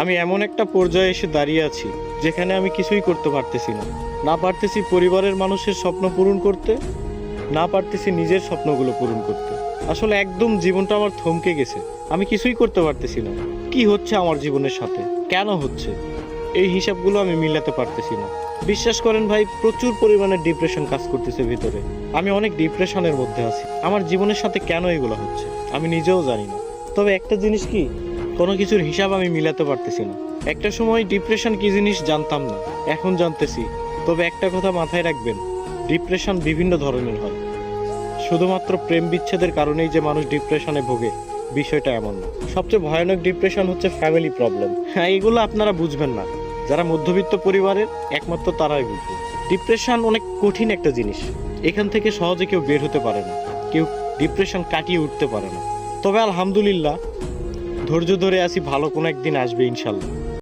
আমি এমন একটা পর্যায়ে এসে দাঁড়িয়ে আছি যেখানে আমি কিছুই করতে পারতেছি না। না পারতেছি পরিবারের মানুষের স্বপ্ন পূরণ করতে, না পারতেছি নিজের স্বপ্নগুলো পূরণ করতে। আসলে একদম জীবনটা আমার থমকে গেছে। আমি কিছুই করতে পারতেছি না। কি হচ্ছে আমার জীবনের সাথে, কেন হচ্ছে, এই হিসাবগুলো আমি মিলাতে পারতেছি না। বিশ্বাস করেন ভাই, প্রচুর পরিমাণে ডিপ্রেশন কাজ করতেছে ভিতরে। আমি অনেক ডিপ্রেশনের মধ্যে আছি। আমার জীবনের সাথে কেন এগুলো হচ্ছে আমি নিজেও জানি না। তবে একটা জিনিস কি, কোনো কিছুর হিসাব আমি মিলাতে পারতেছি না। একটা সময় ডিপ্রেশন কি জিনিস জানতাম না, এখন জানতেছি। তবে একটা কথা মাথায় রাখবেন, ডিপ্রেশন বিভিন্ন ধরনের হয়। শুধুমাত্র প্রেম বিচ্ছেদের কারণেই যে মানুষ ডিপ্রেশনে ভোগে, বিষয়টা এমন না। সবচেয়ে ভয়ানক ডিপ্রেশন হচ্ছে ফ্যামিলি প্রবলেম। হ্যাঁ, এগুলো আপনারা বুঝবেন না। যারা মধ্যবিত্ত পরিবারের, একমাত্র তারাই বুঝবে। ডিপ্রেশন অনেক কঠিন একটা জিনিস। এখান থেকে সহজে কেউ বের হতে পারে না, কেউ ডিপ্রেশন কাটিয়ে উঠতে পারে না। তবে আলহামদুলিল্লাহ, ধৈর্য ধরে আছি, ভালো কোনো একদিন আসবে ইনশাল্লাহ।